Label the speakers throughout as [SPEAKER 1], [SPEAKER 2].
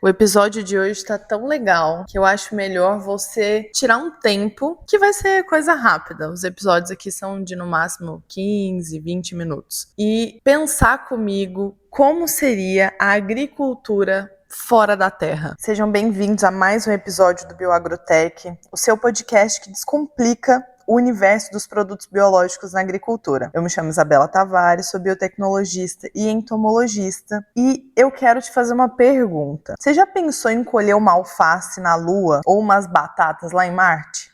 [SPEAKER 1] O episódio de hoje tá tão legal que eu acho melhor você tirar um tempo, que vai ser coisa rápida. Os episódios aqui são de no máximo 15, 20 minutos. E pensar comigo como seria a agricultura fora da terra. Sejam bem-vindos a mais um episódio do Bioagrotech, o seu podcast que descomplica o universo dos produtos biológicos na agricultura. Eu me chamo Isabela Tavares, sou biotecnologista e entomologista e eu quero te fazer uma pergunta. Você já pensou em colher uma alface na Lua ou umas batatas lá em Marte?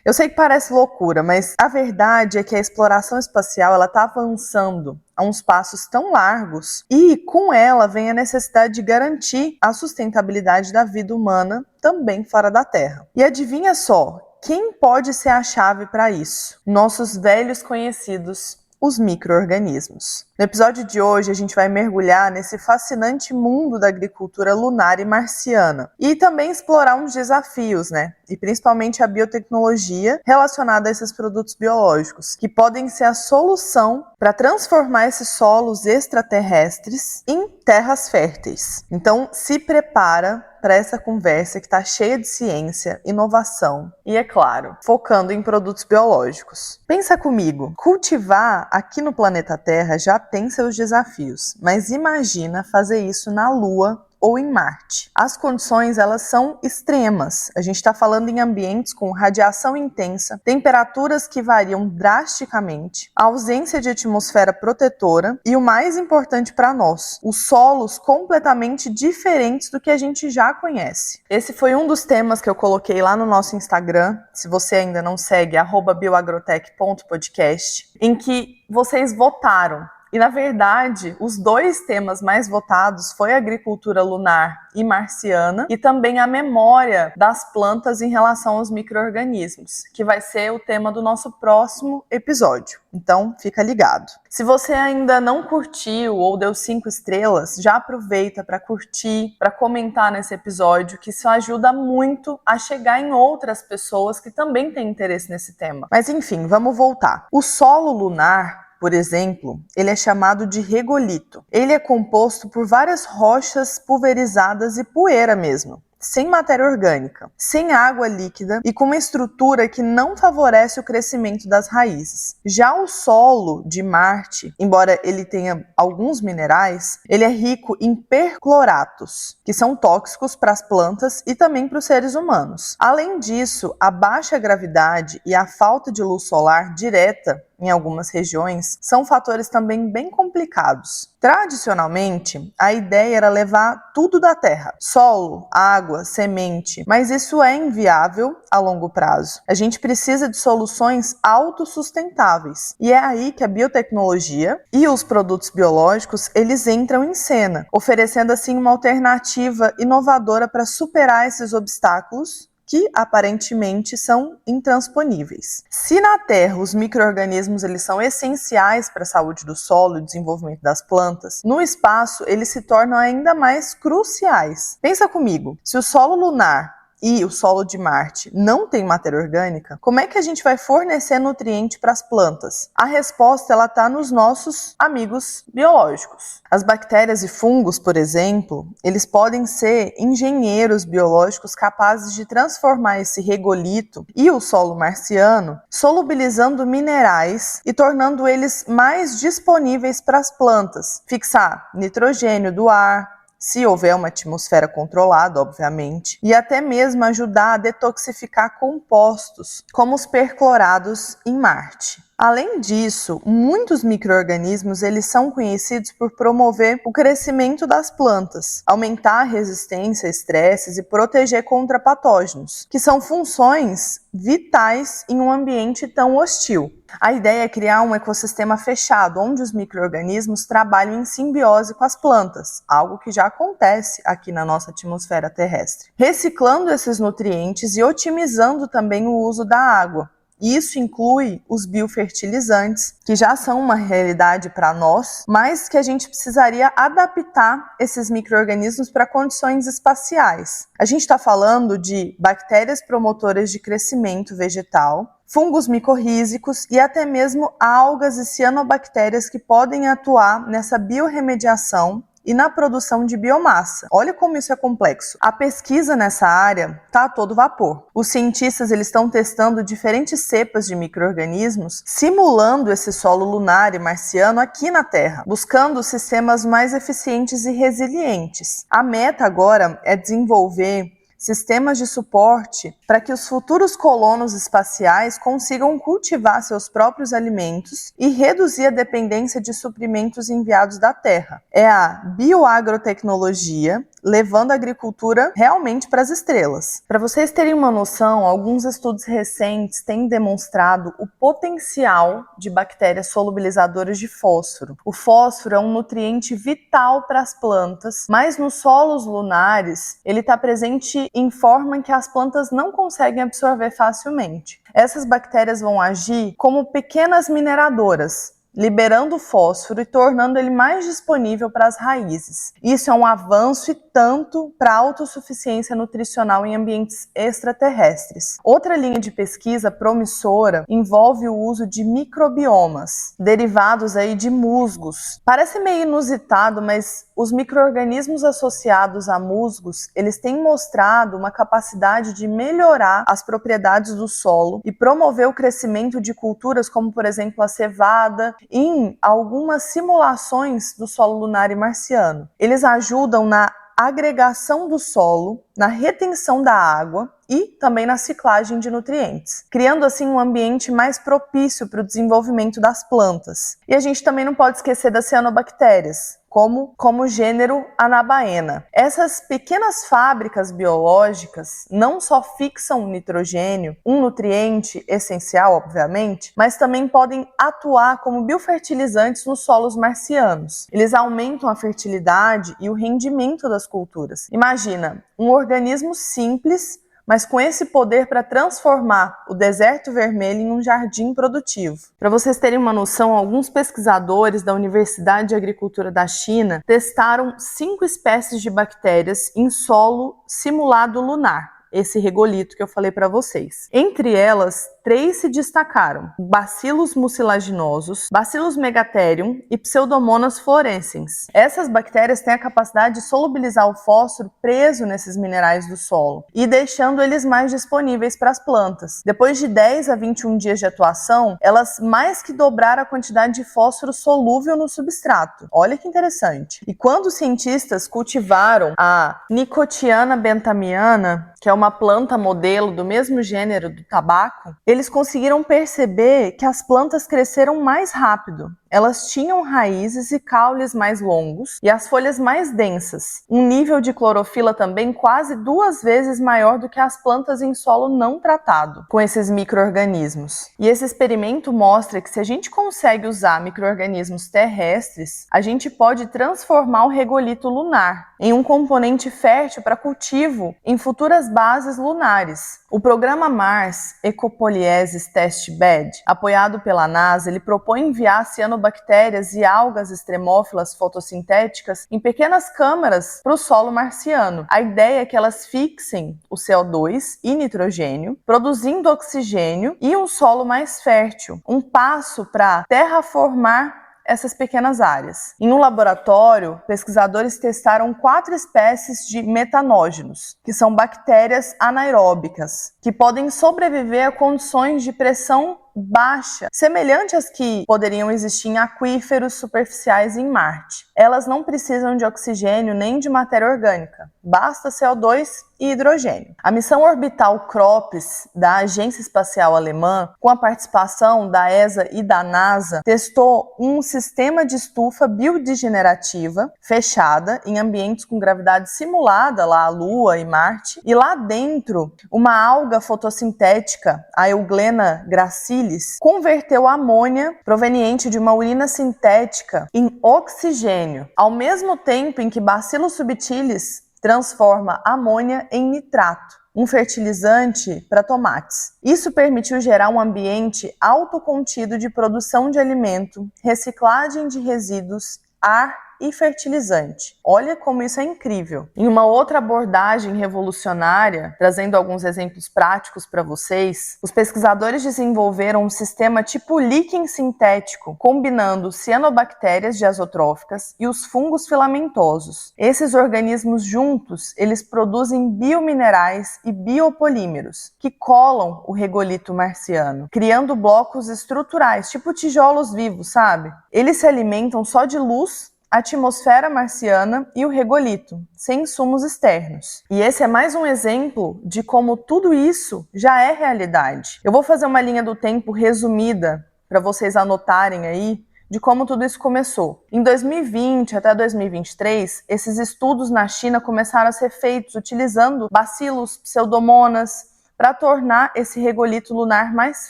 [SPEAKER 1] Eu sei que parece loucura, mas a verdade é que a exploração espacial ela está avançando a uns passos tão largos e com ela vem a necessidade de garantir a sustentabilidade da vida humana também fora da Terra. E adivinha só, quem pode ser a chave para isso? Nossos velhos conhecidos, os micro-organismos. No episódio de hoje, a gente vai mergulhar nesse fascinante mundo da agricultura lunar e marciana e também explorar uns desafios, E principalmente a biotecnologia relacionada a esses produtos biológicos, que podem ser a solução para transformar esses solos extraterrestres em terras férteis. Então, se prepara para essa conversa que está cheia de ciência, inovação e, é claro, focando em produtos biológicos. Pensa comigo, cultivar aqui no planeta Terra já tem seus desafios, mas imagina fazer isso na Lua ou em Marte. As condições, elas são extremas. A gente está falando em ambientes com radiação intensa, temperaturas que variam drasticamente, a ausência de atmosfera protetora e o mais importante para nós, os solos completamente diferentes do que a gente já conhece. Esse foi um dos temas que eu coloquei lá no nosso Instagram, se você ainda não segue, @bioagrotech.podcast, em que vocês votaram. E, na verdade, os dois temas mais votados foi a agricultura lunar e marciana e também a memória das plantas em relação aos micro-organismos, que vai ser o tema do nosso próximo episódio. Então, fica ligado. Se você ainda não curtiu ou deu 5 estrelas, já aproveita para curtir, para comentar nesse episódio, que isso ajuda muito a chegar em outras pessoas que também têm interesse nesse tema. Mas, enfim, vamos voltar. O solo lunar, por exemplo, ele é chamado de regolito. Ele é composto por várias rochas pulverizadas e poeira mesmo, sem matéria orgânica, sem água líquida e com uma estrutura que não favorece o crescimento das raízes. Já o solo de Marte, embora ele tenha alguns minerais, ele é rico em percloratos, que são tóxicos para as plantas e também para os seres humanos. Além disso, a baixa gravidade e a falta de luz solar direta em algumas regiões, são fatores também bem complicados. Tradicionalmente, a ideia era levar tudo da terra, solo, água, semente, mas isso é inviável a longo prazo. A gente precisa de soluções autossustentáveis, e é aí que a biotecnologia e os produtos biológicos, eles entram em cena, oferecendo assim uma alternativa inovadora para superar esses obstáculos que aparentemente são intransponíveis. Se na Terra os micro-organismos eles são essenciais para a saúde do solo e o desenvolvimento das plantas, no espaço eles se tornam ainda mais cruciais. Pensa comigo, se o solo lunar e o solo de Marte não tem matéria orgânica, como é que a gente vai fornecer nutriente para as plantas? A resposta ela está nos nossos amigos biológicos. As bactérias e fungos, por exemplo, eles podem ser engenheiros biológicos capazes de transformar esse regolito e o solo marciano, solubilizando minerais e tornando eles mais disponíveis para as plantas, fixar nitrogênio do ar, se houver uma atmosfera controlada, obviamente, e até mesmo ajudar a detoxificar compostos, como os perclorados em Marte. Além disso, muitos micro-organismos eles são conhecidos por promover o crescimento das plantas, aumentar a resistência a estresses e proteger contra patógenos, que são funções vitais em um ambiente tão hostil. A ideia é criar um ecossistema fechado, onde os micro-organismos trabalham em simbiose com as plantas, algo que já acontece aqui na nossa atmosfera terrestre, reciclando esses nutrientes e otimizando também o uso da água. E isso inclui os biofertilizantes, que já são uma realidade para nós, mas que a gente precisaria adaptar esses micro-organismos para condições espaciais. A gente está falando de bactérias promotoras de crescimento vegetal, fungos micorrízicos e até mesmo algas e cianobactérias que podem atuar nessa biorremediação e na produção de biomassa. Olha como isso é complexo. A pesquisa nessa área está a todo vapor. Os cientistas eles estão testando diferentes cepas de micro-organismos, simulando esse solo lunar e marciano aqui na Terra, buscando sistemas mais eficientes e resilientes. A meta agora é desenvolver sistemas de suporte para que os futuros colonos espaciais consigam cultivar seus próprios alimentos e reduzir a dependência de suprimentos enviados da Terra. É a bioagrotecnologia levando a agricultura realmente para as estrelas. Para vocês terem uma noção, alguns estudos recentes têm demonstrado o potencial de bactérias solubilizadoras de fósforo. O fósforo é um nutriente vital para as plantas, mas nos solos lunares ele está presente em forma que as plantas não conseguem absorver facilmente. Essas bactérias vão agir como pequenas mineradoras, liberando o fósforo e tornando ele mais disponível para as raízes. Isso é um avanço e tanto para a autossuficiência nutricional em ambientes extraterrestres. Outra linha de pesquisa promissora envolve o uso de microbiomas, derivados aí de musgos. Parece meio inusitado, mas os micro-organismos associados a musgos, eles têm mostrado uma capacidade de melhorar as propriedades do solo e promover o crescimento de culturas como, por exemplo, a cevada, em algumas simulações do solo lunar e marciano. Eles ajudam na agregação do solo, na retenção da água e também na ciclagem de nutrientes, criando assim um ambiente mais propício para o desenvolvimento das plantas. E a gente também não pode esquecer das cianobactérias, como o gênero Anabaena. Essas pequenas fábricas biológicas não só fixam o nitrogênio, um nutriente essencial, obviamente, mas também podem atuar como biofertilizantes nos solos marcianos. Eles aumentam a fertilidade e o rendimento das culturas. Imagina, um organismo simples, mas com esse poder para transformar o deserto vermelho em um jardim produtivo. Para vocês terem uma noção, alguns pesquisadores da Universidade de Agricultura da China testaram 5 espécies de bactérias em solo simulado lunar, esse regolito que eu falei para vocês. Entre elas, 3 se destacaram: Bacillus mucilaginosus, Bacillus megatherium e Pseudomonas fluorescens. Essas bactérias têm a capacidade de solubilizar o fósforo preso nesses minerais do solo e deixando eles mais disponíveis para as plantas. Depois de 10 a 21 dias de atuação, elas mais que dobraram a quantidade de fósforo solúvel no substrato. Olha que interessante. E quando os cientistas cultivaram a Nicotiana bentamiana, que é uma planta modelo do mesmo gênero do tabaco, eles conseguiram perceber que as plantas cresceram mais rápido. Elas tinham raízes e caules mais longos e as folhas mais densas. Um nível de clorofila também quase 2 vezes maior do que as plantas em solo não tratado, com esses micro-organismos. E esse experimento mostra que se a gente consegue usar micro-organismos terrestres, a gente pode transformar o regolito lunar em um componente fértil para cultivo em futuras bases lunares. O programa Mars Ecopoiesis Test Bed, apoiado pela NASA, ele propõe enviar cianobactérias e algas extremófilas fotossintéticas em pequenas câmaras para o solo marciano. A ideia é que elas fixem o CO2 e nitrogênio, produzindo oxigênio e um solo mais fértil. Um passo para terraformar essas pequenas áreas. Em um laboratório, pesquisadores testaram 4 espécies de metanógenos, que são bactérias anaeróbicas, que podem sobreviver a condições de pressão baixa, semelhante às que poderiam existir em aquíferos superficiais em Marte. Elas não precisam de oxigênio nem de matéria orgânica, basta CO2 e hidrogênio. A missão orbital CROPS da Agência Espacial Alemã, com a participação da ESA e da NASA, testou um sistema de estufa biodigenerativa fechada em ambientes com gravidade simulada, lá a Lua e Marte, e lá dentro uma alga fotossintética, a Euglena gracilis, converteu a amônia proveniente de uma urina sintética em oxigênio, ao mesmo tempo em que Bacillus subtilis transforma amônia em nitrato, um fertilizante para tomates. Isso permitiu gerar um ambiente autocontido de produção de alimento, reciclagem de resíduos, ar e fertilizante. Olha como isso é incrível. Em uma outra abordagem revolucionária, trazendo alguns exemplos práticos para vocês, os pesquisadores desenvolveram um sistema tipo líquen sintético, combinando cianobactérias diazotróficas e os fungos filamentosos. Esses organismos juntos, eles produzem biominerais e biopolímeros, que colam o regolito marciano, criando blocos estruturais, tipo tijolos vivos, sabe? Eles se alimentam só de luz, atmosfera marciana e o regolito, sem insumos externos. E esse é mais um exemplo de como tudo isso já é realidade. Eu vou fazer uma linha do tempo resumida para vocês anotarem aí de como tudo isso começou. Em 2020 até 2023, esses estudos na China começaram a ser feitos utilizando bacilos, pseudomonas, para tornar esse regolito lunar mais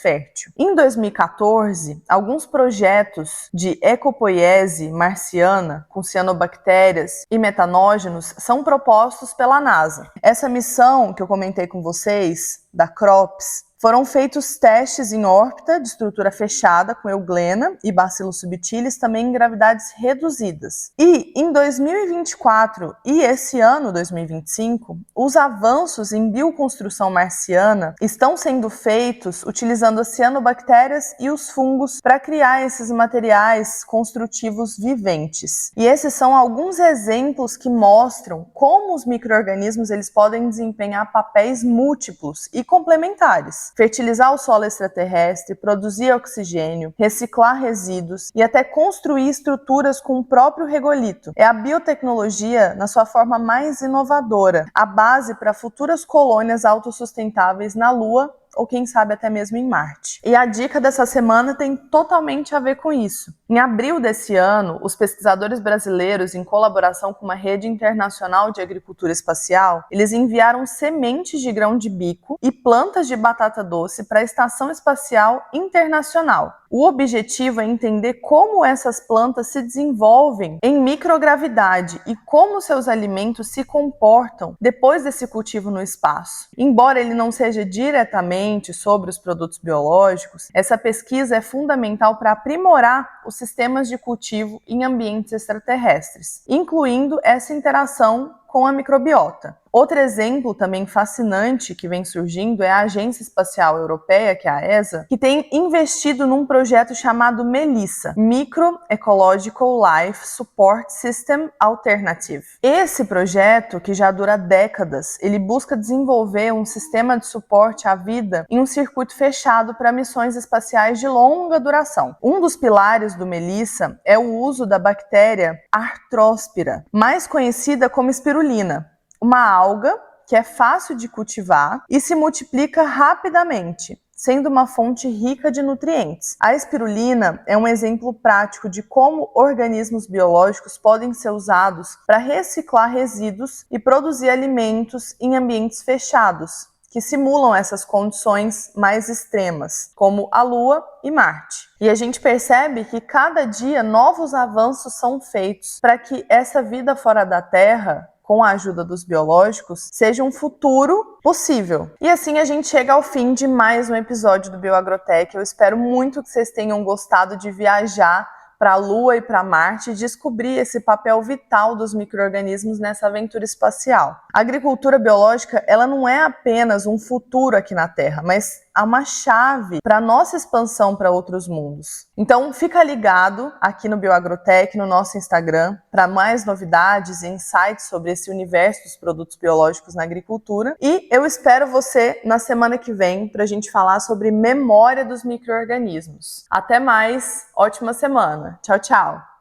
[SPEAKER 1] fértil. Em 2014, alguns projetos de ecopoiese marciana com cianobactérias e metanógenos são propostos pela NASA. Essa missão que eu comentei com vocês, da CROPS, foram feitos testes em órbita de estrutura fechada com euglena e Bacillus subtilis também em gravidades reduzidas. E em 2024 e esse ano 2025, os avanços em bioconstrução marciana estão sendo feitos utilizando as cianobactérias e os fungos para criar esses materiais construtivos viventes. E esses são alguns exemplos que mostram como os micro-organismos eles podem desempenhar papéis múltiplos e complementares. Fertilizar o solo extraterrestre, produzir oxigênio, reciclar resíduos e até construir estruturas com o próprio regolito. É a biotecnologia na sua forma mais inovadora, a base para futuras colônias autossustentáveis na Lua ou quem sabe até mesmo em Marte. E a dica dessa semana tem totalmente a ver com isso. Em abril desse ano, os pesquisadores brasileiros, em colaboração com uma rede internacional de agricultura espacial, eles enviaram sementes de grão de bico e plantas de batata doce para a Estação Espacial Internacional. O objetivo é entender como essas plantas se desenvolvem em microgravidade e como seus alimentos se comportam depois desse cultivo no espaço. Embora ele não seja diretamente sobre os produtos biológicos, essa pesquisa é fundamental para aprimorar os sistemas de cultivo em ambientes extraterrestres, incluindo essa interação com a microbiota. Outro exemplo também fascinante que vem surgindo é a Agência Espacial Europeia, que é a ESA, que tem investido num projeto chamado MELISSA, Microecological Life Support System Alternative. Esse projeto, que já dura décadas, ele busca desenvolver um sistema de suporte à vida em um circuito fechado para missões espaciais de longa duração. Um dos pilares do MELISSA é o uso da bactéria Arthrospira, mais conhecida como espirulina, uma alga que é fácil de cultivar e se multiplica rapidamente, sendo uma fonte rica de nutrientes. A espirulina é um exemplo prático de como organismos biológicos podem ser usados para reciclar resíduos e produzir alimentos em ambientes fechados, que simulam essas condições mais extremas, como a Lua e Marte. E a gente percebe que cada dia novos avanços são feitos para que essa vida fora da Terra, com a ajuda dos biológicos, seja um futuro possível. E assim a gente chega ao fim de mais um episódio do Bioagrotech. Eu espero muito que vocês tenham gostado de viajar para a Lua e para Marte e descobrir esse papel vital dos micro-organismos nessa aventura espacial. A agricultura biológica, ela não é apenas um futuro aqui na Terra, mas há uma chave para a nossa expansão para outros mundos. Então fica ligado aqui no Bioagrotech, no nosso Instagram, para mais novidades e insights sobre esse universo dos produtos biológicos na agricultura. E eu espero você na semana que vem para a gente falar sobre memória dos micro-organismos. Até mais, ótima semana. Tchau, tchau!